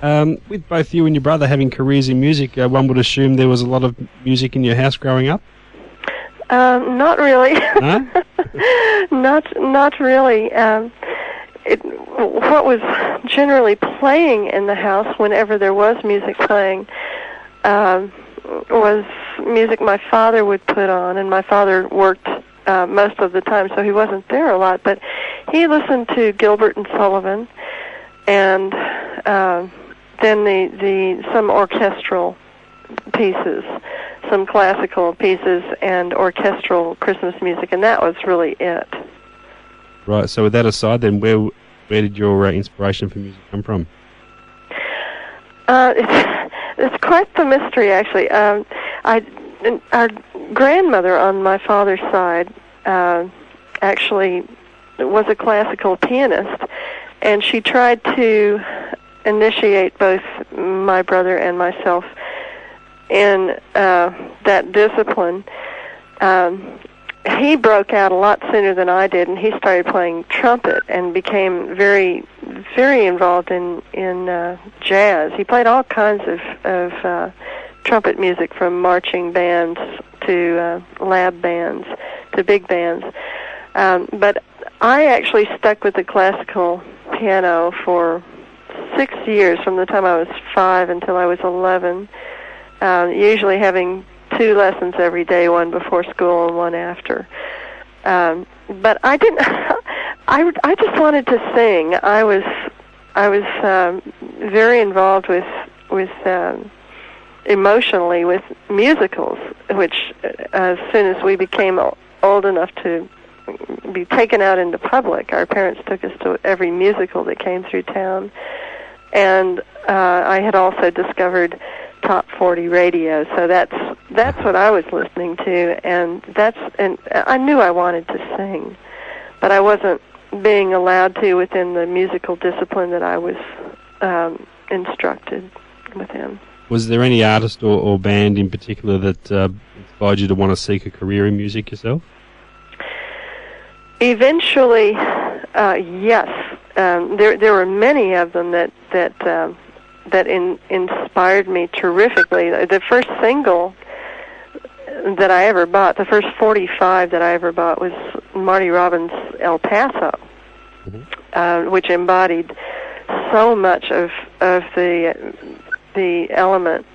With both you and your brother having careers in music, one would assume there was a lot of music in your house growing up? Not really. No? Not really. What was generally playing in the house whenever there was music playing was music my father would put on, and my father worked most of the time, so he wasn't there a lot, but he listened to Gilbert and Sullivan, and then some orchestral pieces, some classical pieces, and orchestral Christmas music, and that was really it. Right, so with that aside, then where did your inspiration for music come from? It's quite the mystery, actually. Our grandmother on my father's side actually was a classical pianist, and she tried to initiate both my brother and myself in that discipline. He broke out a lot sooner than I did, and he started playing trumpet and became very, very involved in jazz. He played all kinds of trumpet music, from marching bands to lab bands to big bands. But I actually stuck with the classical piano for 6 years, from the time I was 5 until I was 11, usually having 2 lessons every day, one before school and one after. But I didn't. I just wanted to sing. I was very involved with emotionally with musicals, which as soon as we became old enough to be taken out into public, our parents took us to every musical that came through town. And I had also discovered Top 40 radio, so that's what I was listening to, and I knew I wanted to sing, but I wasn't being allowed to within the musical discipline that I was instructed within. Was there any artist or band in particular that inspired you to want to seek a career in music yourself? Eventually, yes. There were many of them that inspired me terrifically. The first single that I ever bought, the first 45 that I ever bought, was Marty Robbins' El Paso, which embodied so much of the elements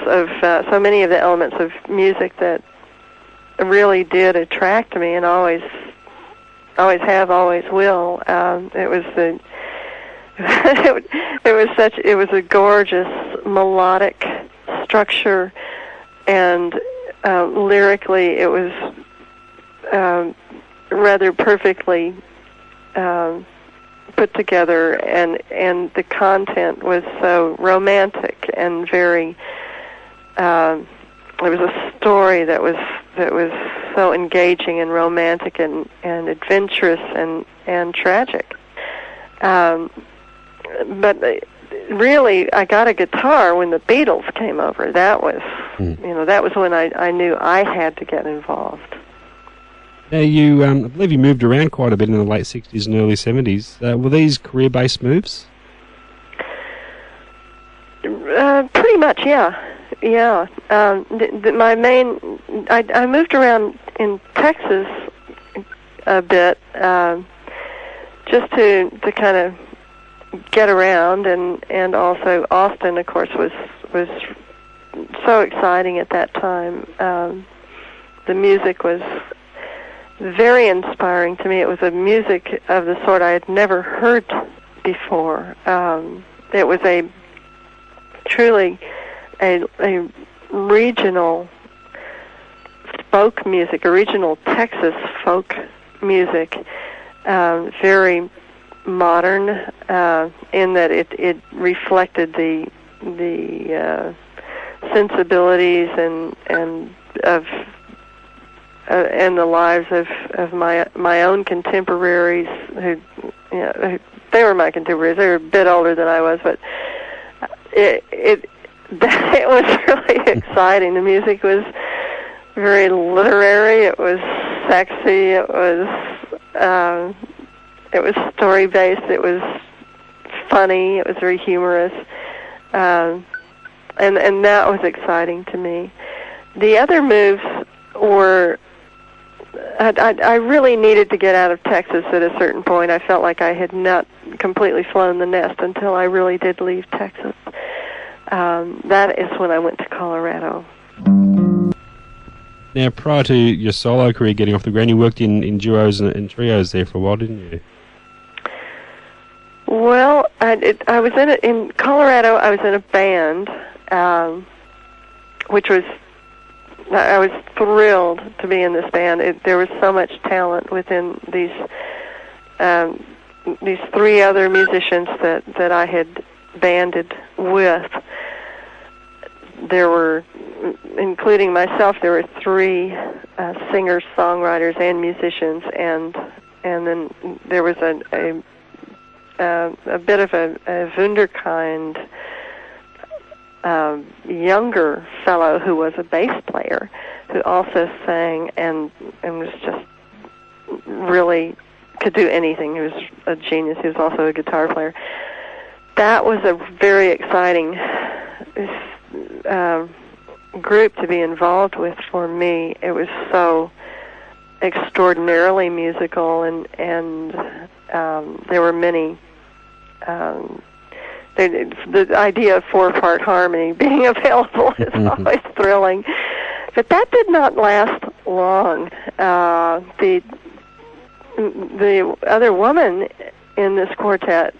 of so many of the elements of music that really did attract me, and always have, always will. It was it was a gorgeous melodic structure, and lyrically it was rather perfectly put together, and the content was so romantic and very. It was a story that was so engaging and romantic and adventurous and tragic. But really, I got a guitar when the Beatles came over. That was, that was when I knew I had to get involved. Now, you, I believe you moved around quite a bit in the late 60s and early 70s. Were these career-based moves? Pretty much, yeah. Yeah. My main, I moved around in Texas a bit, just to kind of get around, and also Austin, of course, was so exciting at that time. The music was very inspiring to me. It was a music of the sort I had never heard before. It was truly a regional folk music, a regional Texas folk music, very modern in that it reflected the sensibilities and the lives of my own contemporaries who they were my contemporaries. They were a bit older than I was, but it was really exciting. The music was very literary. It was sexy. It was story based. It was funny. It was very humorous, and that was exciting to me. The other moves were, I really needed to get out of Texas at a certain point. I felt like I had not completely flown the nest until I really did leave Texas. That is when I went to Colorado. Now, prior to your solo career getting off the ground, you worked in duos and trios there for a while, didn't you? Well, I was in Colorado. I was in a band, which was, I was thrilled to be in this band. There was so much talent within these three other musicians that I had banded with. There were, including myself, there were three singers, songwriters, and musicians, and then there was a bit of a wunderkind younger fellow who was a bass player, who also sang and was just really could do anything. He was a genius. He was also a guitar player. That was a very exciting group to be involved with for me. It was so extraordinarily musical, and there were many. The idea of four-part harmony being available is always thrilling, but that did not last long. The other woman in this quartet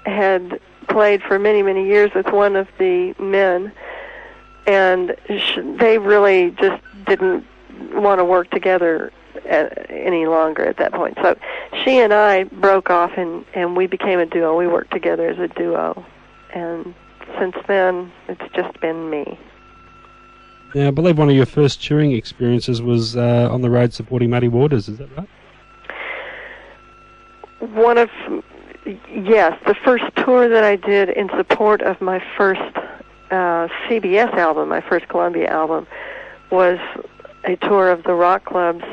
had played for many, many years with one of the men, and they really just didn't want to work together any longer at that point. So she and I broke off, and we became a duo. We worked together as a duo, and since then, it's just been me. Now, I believe one of your first touring experiences was on the road supporting Muddy Waters, is that right? Yes, the first tour that I did in support of my first CBS album, my first Columbia album, was a tour of the rock clubs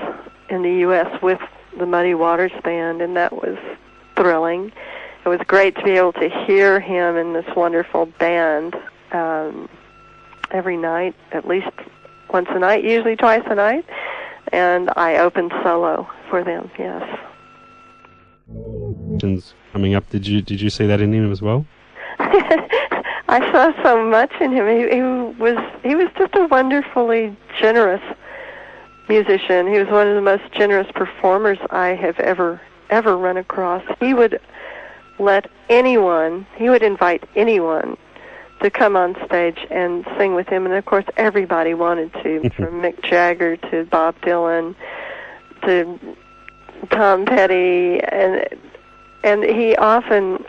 in the U.S. with the Muddy Waters Band, and that was thrilling. It was great to be able to hear him in this wonderful band every night, at least once a night, usually twice a night, and I opened solo for them, yes. Coming up, did you see that in him as well? I saw so much in him. He was just a wonderfully generous musician. He was one of the most generous performers I have ever run across. He would invite anyone to come on stage and sing with him, and of course everybody wanted to, from Mick Jagger to Bob Dylan to Tom Petty, and he often,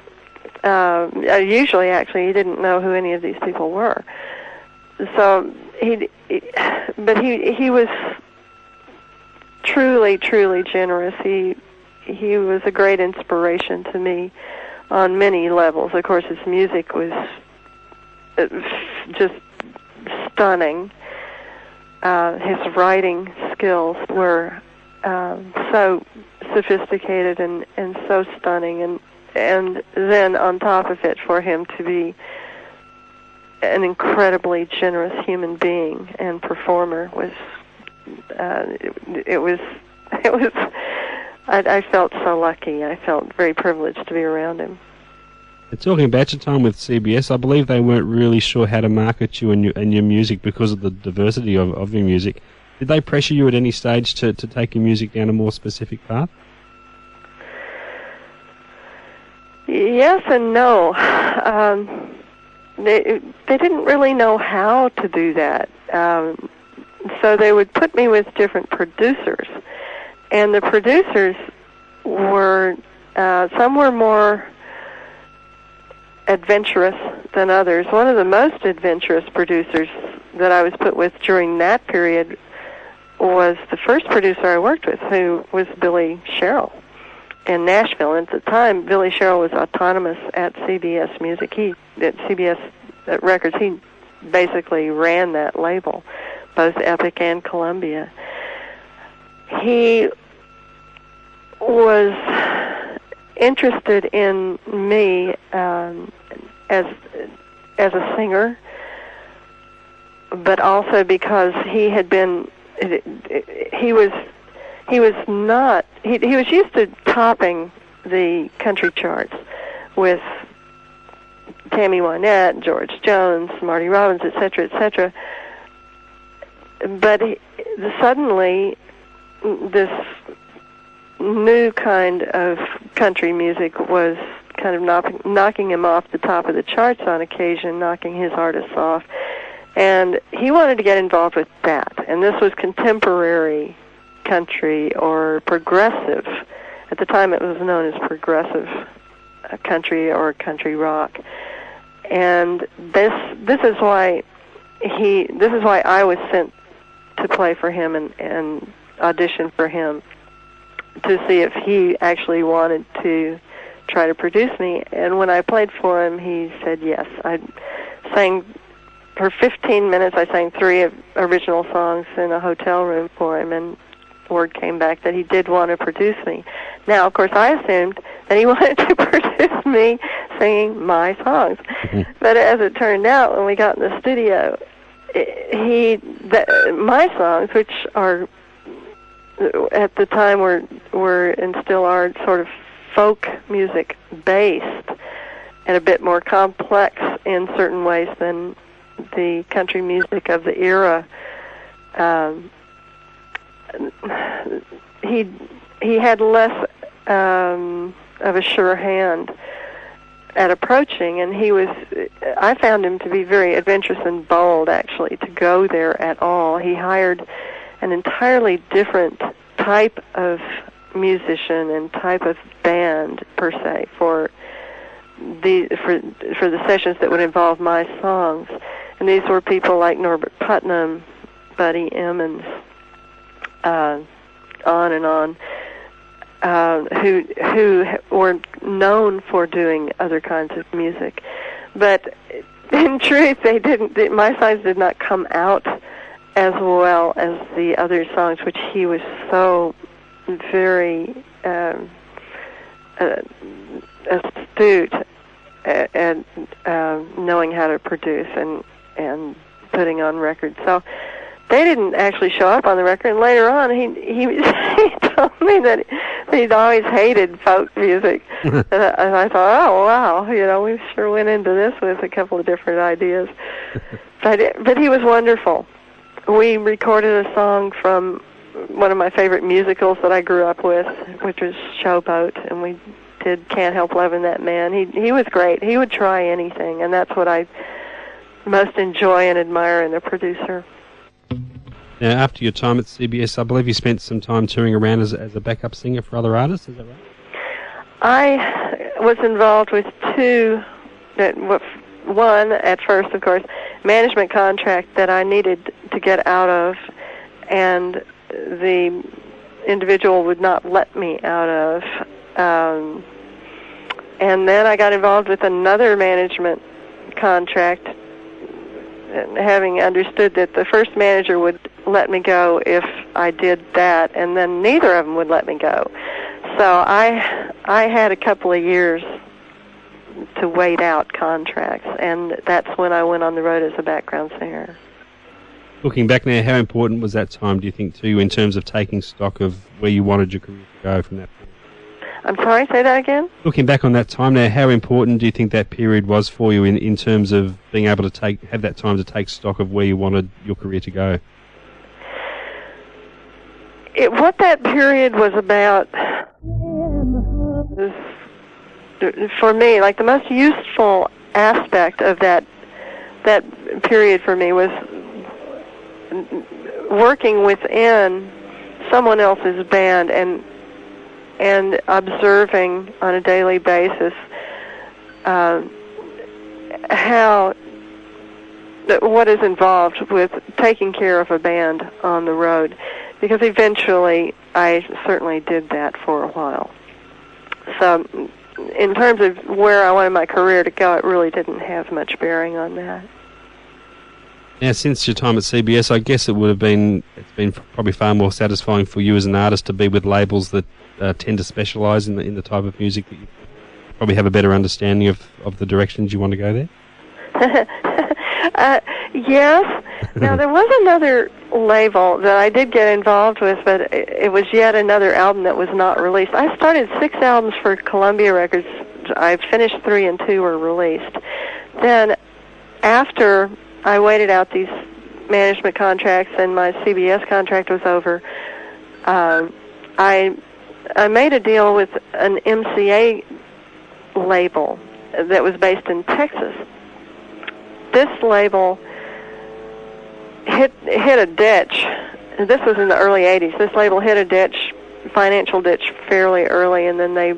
usually actually, he didn't know who any of these people were. So he was truly, truly generous. He was a great inspiration to me on many levels. Of course, his music was just stunning. His writing skills were so sophisticated and so stunning, and then on top of it, for him to be an incredibly generous human being and performer was I felt so lucky. I felt very privileged to be around him. Talking about your time with CBS, I believe they weren't really sure how to market you and your music because of the diversity of your music. Did they pressure you at any stage to take your music down a more specific path? Yes and no. They didn't really know how to do that. So they would put me with different producers. And the producers were, some were more adventurous than others. One of the most adventurous producers that I was put with during that period was the first producer I worked with, who was Billy Sherrill in Nashville. And at the time, Billy Sherrill was autonomous at CBS Music. At CBS Records, he basically ran that label, both Epic and Columbia. He was interested in me as a singer, but also because he was used to topping the country charts with Tammy Wynette, George Jones, Marty Robbins, etc., etc. But suddenly, this new kind of country music was kind of knocking him off the top of the charts on occasion, knocking his artists off. And he wanted to get involved with that. And this was contemporary country or progressive. At the time it was known as progressive country or country rock. And this is why I was sent to play for him and audition for him to see if he actually wanted to try to produce me. And when I played for him, he said yes. I sang for 15 minutes. I sang 3 original songs in a hotel room for him, and word came back that he did want to produce me. Now, of course, I assumed that he wanted to produce me singing my songs. But as it turned out, when we got in the studio, my songs, which are at the time were and still are sort of folk music based and a bit more complex in certain ways than the country music of the era. He had less of a sure hand at approaching, and I found him to be very adventurous and bold, actually, to go there at all. He hired an entirely different type of musician and type of band, per se, for the sessions that would involve my songs. And these were people like Norbert Putnam, Buddy Emmons, on and on, who were known for doing other kinds of music. But in truth, my songs did not come out as well as the other songs, which he was so very astute at knowing how to produce and putting on records. So they didn't actually show up on the record. And later on, he told me that he'd always hated folk music. And I thought, oh wow, we sure went into this with a couple of different ideas. But he was wonderful. We recorded a song from one of my favorite musicals that I grew up with, which was Showboat, and we did Can't Help Loving That Man. He was great. He would try anything, and that's what I most enjoy and admire in a producer. Now, after your time at CBS, I believe you spent some time touring around as a backup singer for other artists, is that right? I was involved with 2, one, at first, of course, management contract that I needed to get out of, and the individual would not let me out of. And then I got involved with another management contract, having understood that the first manager would let me go if I did that, and then neither of them would let me go. So I had a couple of years to wait out contracts, and that's when I went on the road as a background singer. Looking back now, how important was that time, do you think, to you, in terms of taking stock of where you wanted your career to go from that point? I'm sorry, say that again? Looking back on that time now, how important do you think that period was for you in terms of being able to have that time to take stock of where you wanted your career to go? What that period was about, for me, like the most useful aspect of that period for me was working within someone else's band and observing on a daily basis what is involved with taking care of a band on the road, because eventually I certainly did that for a while. So in terms of where I wanted my career to go, it really didn't have much bearing on that. Now, since your time at CBS, I guess it's been probably far more satisfying for you as an artist to be with labels that tend to specialise in the type of music that you probably have a better understanding of the directions you want to go there. Yes. Now, there was another label that I did get involved with, but it was yet another album that was not released. I started 6 albums for Columbia Records. I finished 3 and 2 were released. Then, after I waited out these management contracts and my CBS contract was over, I made a deal with an MCA label that was based in Texas. This label hit a ditch. This was in the early 80s. This label hit a financial ditch fairly early, and then they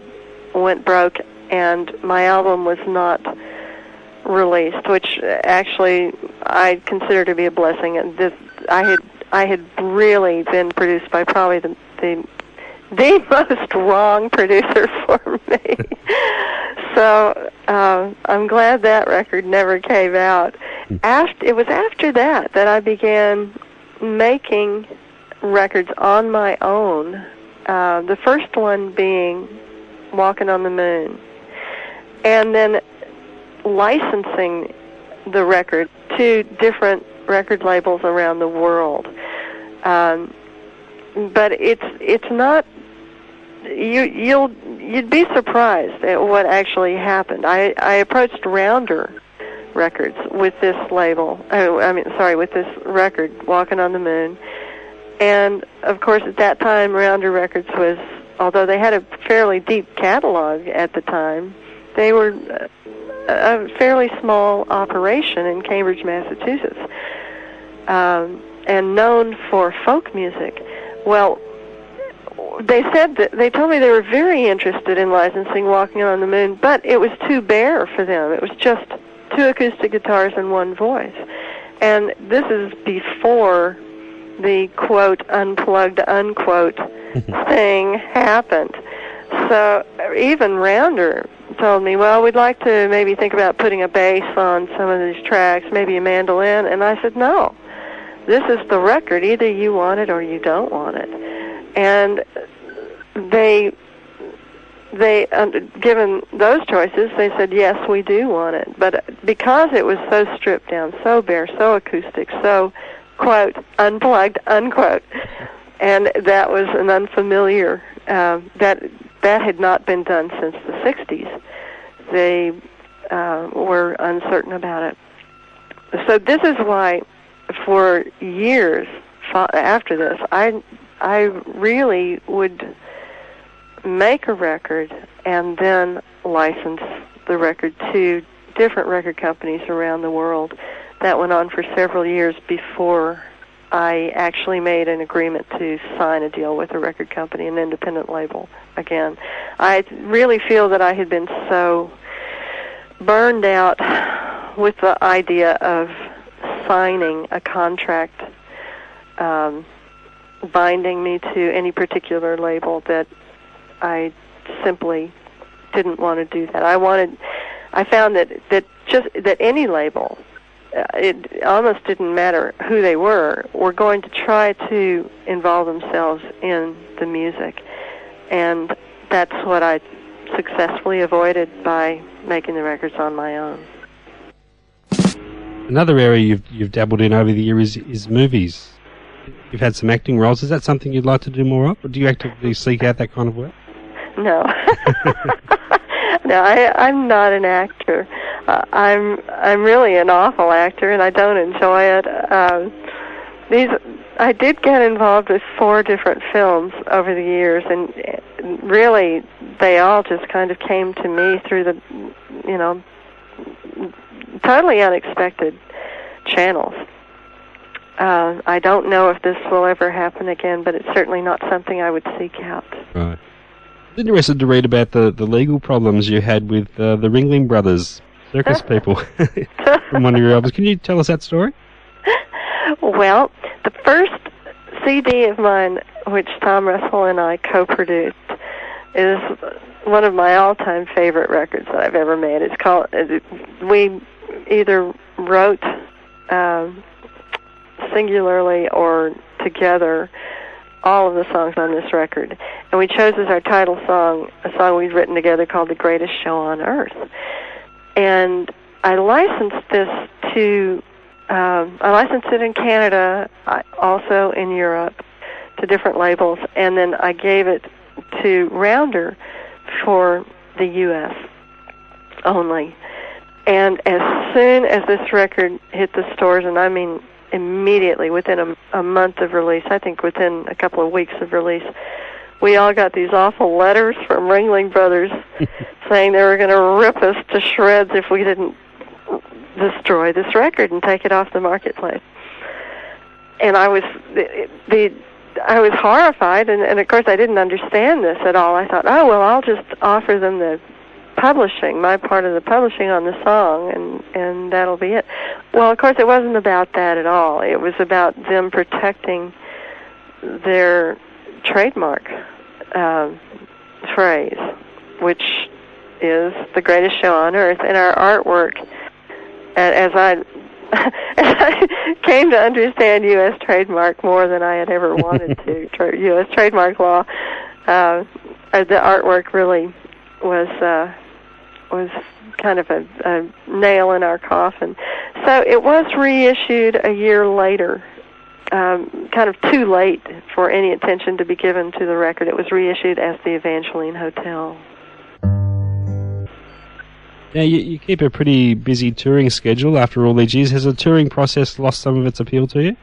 went broke, and my album was not released, which actually I consider to be a blessing. And I had really been produced by probably the most wrong producer for me. So I'm glad that record never came out. It was after that I began making records on my own. The first one being Walking on the Moon, and then licensing the record to different record labels around the world. But it's not. You'd be surprised at what actually happened. I approached Rounder Records with this label. With this record, Walking on the Moon. And of course, at that time, Rounder Records was, although they had a fairly deep catalog at the time, they were a fairly small operation in Cambridge, Massachusetts, and known for folk music. Well, they told me they were very interested in licensing Walking on the Moon, but it was too bare for them. It was just 2 acoustic guitars and 1 voice. And this is before the, quote, unplugged, unquote thing happened. So even Rounder told me, well, we'd like to maybe think about putting a bass on some of these tracks, maybe a mandolin. And I said, no, this is the record. Either you want it or you don't want it. And given those choices, they said, yes, we do want it. But because it was so stripped down, so bare, so acoustic, so, quote, unplugged, unquote, and that was an unfamiliar, that had not been done since the 60s. They were uncertain about it. So this is why, for years after this, I really would make a record and then license the record to different record companies around the world. That went on for several years before I actually made an agreement to sign a deal with a record company, an independent label again. I really feel that I had been so burned out with the idea of signing a contract binding me to any particular label that I simply didn't want to do that. I found that any label, it almost didn't matter who they were going to try to involve themselves in the music. And that's what I successfully avoided by making the records on my own. Another area you've dabbled in over the years is movies. You've had some acting roles. Is that something you'd like to do more of, or do you actively seek out that kind of work? No. No, I'm not an actor. I'm really an awful actor, and I don't enjoy it. I did get involved with 4 different films over the years, and really they all just kind of came to me through the, totally unexpected channels. I don't know if this will ever happen again, but it's certainly not something I would seek out. Right. I'm interested to read about the legal problems you had with the Ringling Brothers, circus people, from one of your albums. Can you tell us that story? Well, the first CD of mine, which Tom Russell and I co-produced, is one of my all-time favorite records that I've ever made. It's called, we either wrote singularly or together, all of the songs on this record. And we chose as our title song a song we'd written together called The Greatest Show on Earth. And I licensed this to, I licensed it in Canada, also in Europe, to different labels, and then I gave it to Rounder for the U.S. only. And as soon as this record hit the stores, and I mean immediately, within a month of release, I think within a couple of weeks of release, we all got these awful letters from Ringling Brothers saying they were going to rip us to shreds if we didn't destroy this record and take it off the marketplace. And I was horrified, and of course I didn't understand this at all. I thought, oh, well, I'll just offer them the publishing, my part of the publishing on the song, and that'll be it. Well, of course, it wasn't about that at all. It was about them protecting their trademark phrase, which is the greatest show on earth. And our artwork, as I came to understand U.S. trademark more than I had ever wanted to, U.S. trademark law, the artwork really was kind of a nail in our coffin. So it was reissued a year later, kind of too late for any attention to be given to the record. It was reissued as the Evangeline Hotel. Now, you keep a pretty busy touring schedule after all these years. Has the touring process lost some of its appeal to you? Do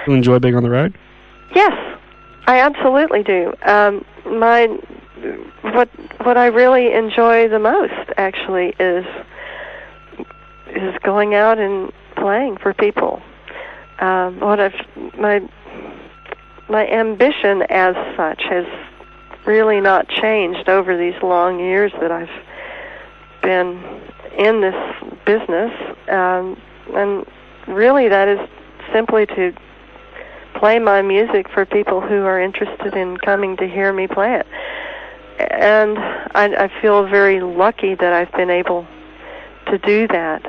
you enjoy being on the road? Yes, I absolutely do. What I really enjoy the most, actually, is going out and playing for people. My ambition as such has really not changed over these long years that I've been in this business, and really that is simply to play my music for people who are interested in coming to hear me play it. And I feel very lucky that I've been able to do that.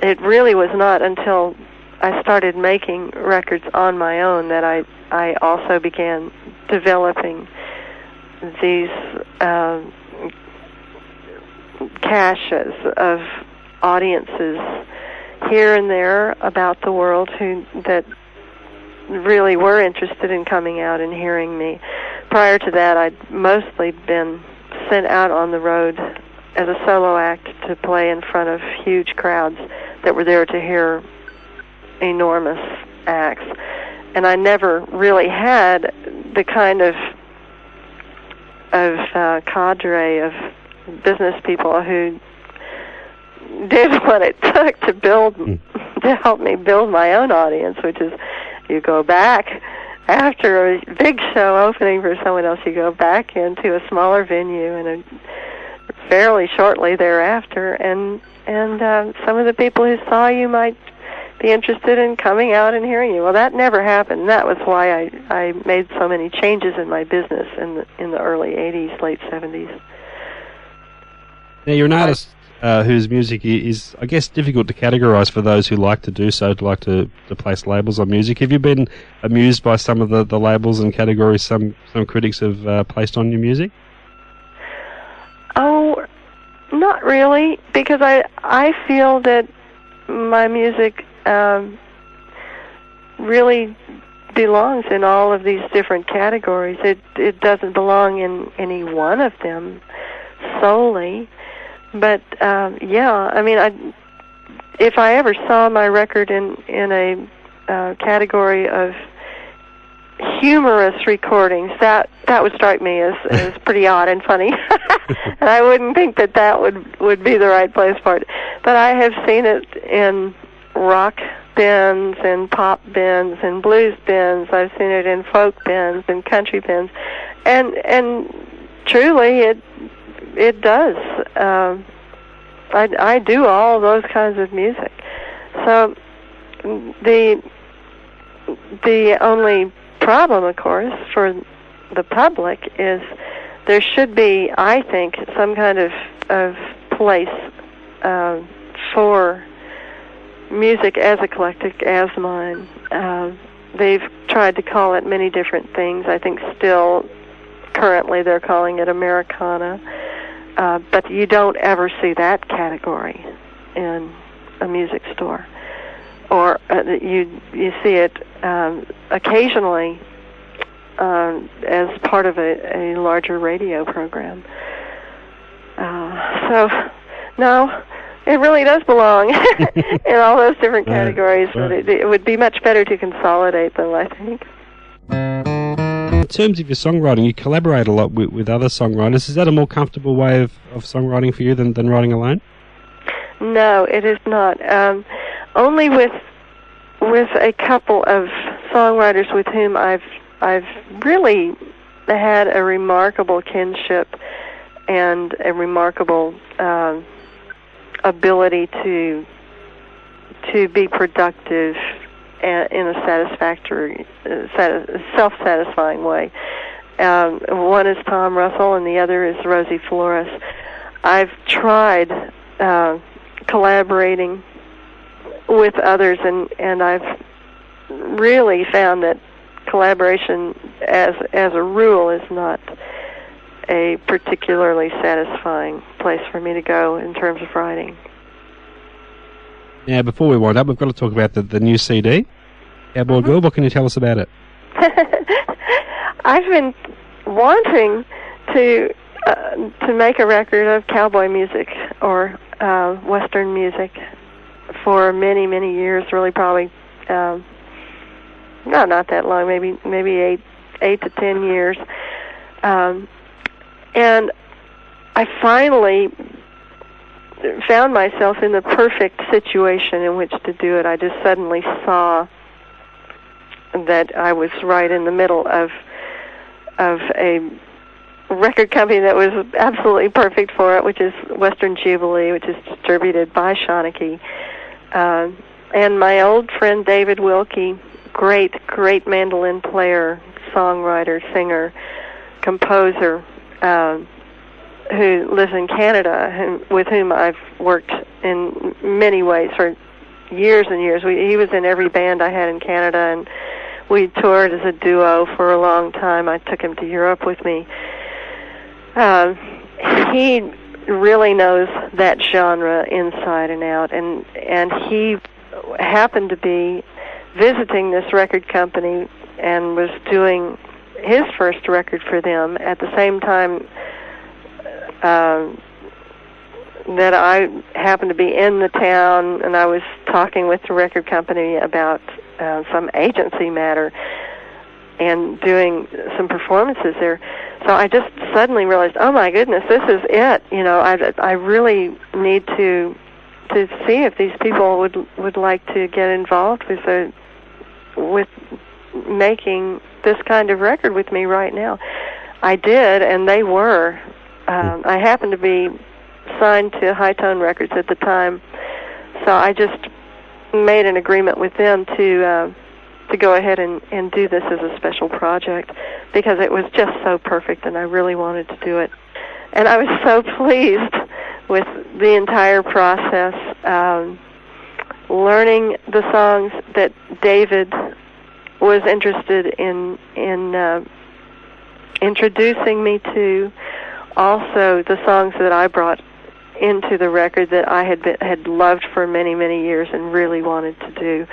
It really was not until I started making records on my own that I also began developing these caches of audiences here and there about the world that really were interested in coming out and hearing me. Prior to that, I'd mostly been sent out on the road as a solo act to play in front of huge crowds that were there to hear enormous acts. And I never really had the kind of cadre of business people who did what it took to help me build my own audience, which is you go back after a big show opening for someone else, you go back into a smaller venue and fairly shortly thereafter, and some of the people who saw you might be interested in coming out and hearing you. Well, that never happened. That was why I made so many changes in my business in the early 80s, late 70s. Now, you're an artist whose music is, I guess, difficult to categorize for those who like to do so, to like to place labels on music. Have you been amused by some of the labels and categories some critics have placed on your music? Oh, not really, because I feel that my music really belongs in all of these different categories. It doesn't belong in any one of them solely. But yeah, I mean, if I ever saw my record in a category of humorous recordings, that would strike me as pretty odd and funny, and I wouldn't think that would be the right place for it. But I have seen it in rock bins and pop bins and blues bins. I've seen it in folk bins and country bins, and truly it does. I do all those kinds of music. So the only problem, of course, for the public is there should be, I think, some kind of place for music as eclectic as mine. They've tried to call it many different things. I think still, currently, they're calling it Americana. But you don't ever see that category in a music store. Or you see it occasionally as part of a larger radio program. So, no, it really does belong in all those different categories, but it would be much better to consolidate them, I think. In terms of your songwriting, you collaborate a lot with other songwriters. Is that a more comfortable way of songwriting for you than writing alone? No, it is not. Only with a couple of songwriters with whom I've really had a remarkable kinship and a remarkable ability to be productive in a satisfactory, self-satisfying way. One is Tom Russell, and the other is Rosie Flores. I've tried collaborating with others, and I've really found that collaboration, as a rule, is not a particularly satisfying place for me to go in terms of writing. Now, before we wind up, we've got to talk about the new CD, Cowboy Girl. What can you tell us about it? I've been wanting to make a record of cowboy music or Western music for many, many years. Really, probably not that long. Maybe 8 to 10 years. And I finally found myself in the perfect situation in which to do it. I just suddenly saw that I was right in the middle of a record company that was absolutely perfect for it, which is Western Jubilee, which is distributed by Shawnee. And my old friend David Wilkie, great mandolin player, songwriter, singer, composer, who lives in Canada, with whom I've worked in many ways for years and years. He was in every band I had in Canada, and we toured as a duo for a long time. I took him to Europe with me. He really knows that genre inside and out, and he happened to be visiting this record company and was doing his first record for them at the same time that I happened to be in the town, and I was talking with the record company about some agency matter and doing some performances there. So I just suddenly realized, oh my goodness, this is it. You know, I really need to see if these people would like to get involved with making this kind of record with me right now. I did, and they were. I happened to be signed to High Tone Records at the time, so I just made an agreement with them to go ahead and do this as a special project, because it was just so perfect, and I really wanted to do it. And I was so pleased with the entire process, learning the songs that David was interested in introducing me to, also the songs that I brought into the record that I had loved for many, many years and really wanted to do.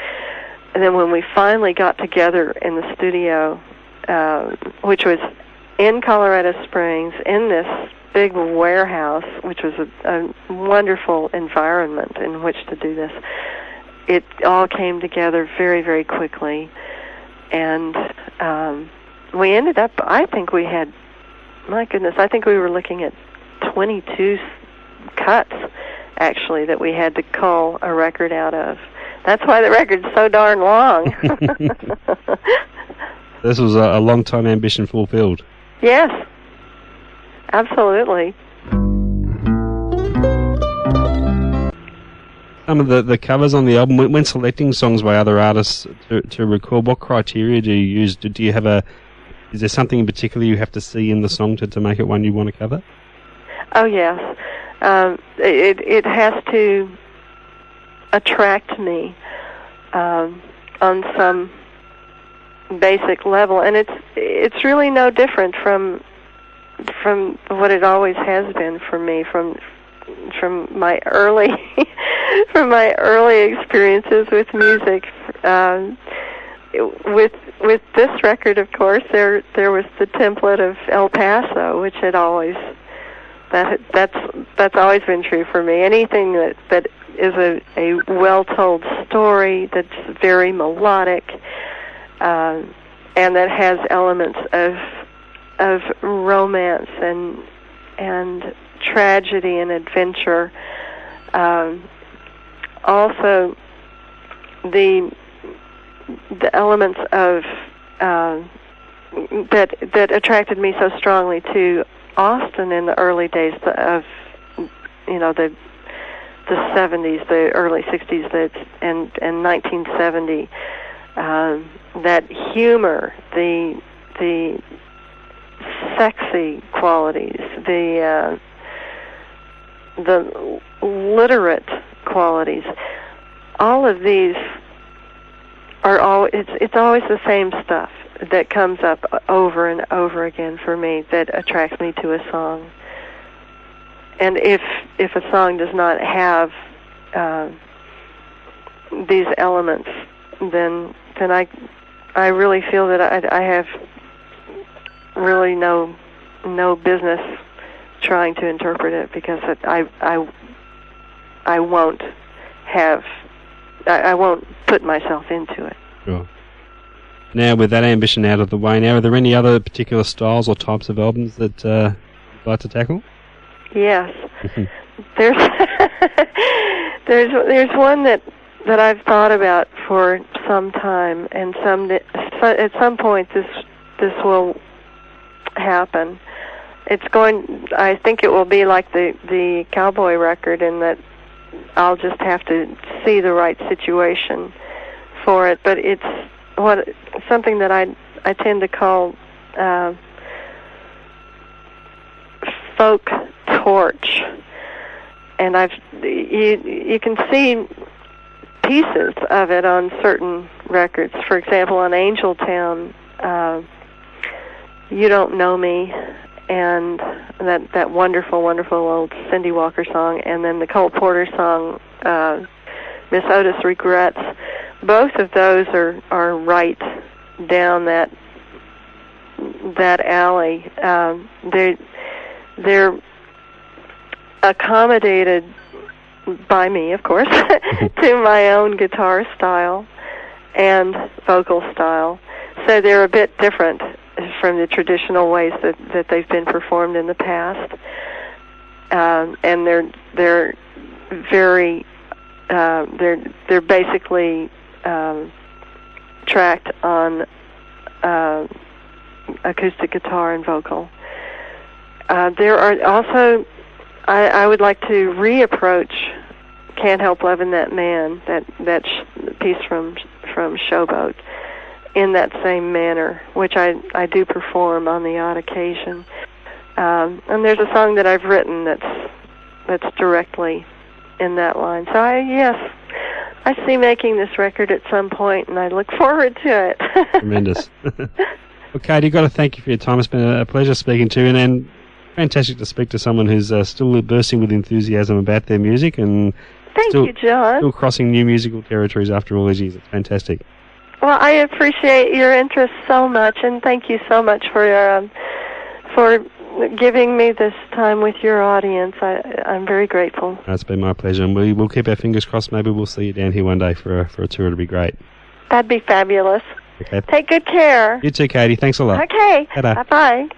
And then when we finally got together in the studio, which was in Colorado Springs, in this big warehouse, which was a wonderful environment in which to do this, it all came together very, very quickly. And we ended up, I think we had, my goodness, I think we were looking at 22 cuts, actually, that we had to cull a record out of. That's why the record's so darn long. This was a long-time ambition fulfilled. Yes, absolutely. Some of the covers on the album, when selecting songs by other artists to record, what criteria do you use? Do you have is there something in particular you have to see in the song to make it one you want to cover? Oh, yes. It has to attract me on some basic level, and it's really no different from what it always has been for me, from my early from my early experiences with music. With this record, of course, there was the template of El Paso, which had always that's always been true for me. Anything that is a well-told story that's very melodic, and that has elements of romance and tragedy and adventure. Also, the elements of that attracted me so strongly to Austin in the early days of the 70s, the early 60s, and 1970. That humor, the sexy qualities, the literate qualities, all of these are it's always the same stuff that comes up over and over again for me that attracts me to a song. And if a song does not have these elements, then I really feel that I have really no business trying to interpret it, because I won't put myself into it. Sure. Now, with that ambition out of the way, are there any other particular styles or types of albums that you'd like to tackle? Yes. There's one that I've thought about for some time, and at some point this will happen. I think it will be like the cowboy record, in that I'll just have to see the right situation for it. But it's something that I tend to call folk torch, and you can see pieces of it on certain records. For example, on Angel Town, You Don't Know Me, and that wonderful, wonderful old Cindy Walker song, and then the Cole Porter song, Miss Otis Regrets. Both of those are right down that alley. They're accommodated by me, of course, to my own guitar style and vocal style. So they're a bit different from the traditional ways that they've been performed in the past. And they're very they're basically tracked on acoustic guitar and vocal. There are also, I would like to reapproach Can't Help Loving That Man, that piece from Showboat, in that same manner, which I do perform on the odd occasion. And there's a song that I've written that's directly in that line. So I see making this record at some point, and I look forward to it. Tremendous. Well, Katy, got to thank you for your time. It's been a pleasure speaking to you, and fantastic to speak to someone who's still bursting with enthusiasm about their music, and Thank you, John. Still crossing new musical territories after all these years. It's fantastic. Well, I appreciate your interest so much, and thank you so much for giving me this time with your audience. I'm very grateful. It's been my pleasure, and we'll keep our fingers crossed. Maybe we'll see you down here one day for a tour. It'll be great. That'd be fabulous. Okay. Take good care. You too, Katy. Thanks a lot. Okay. Ta-da. Bye-bye.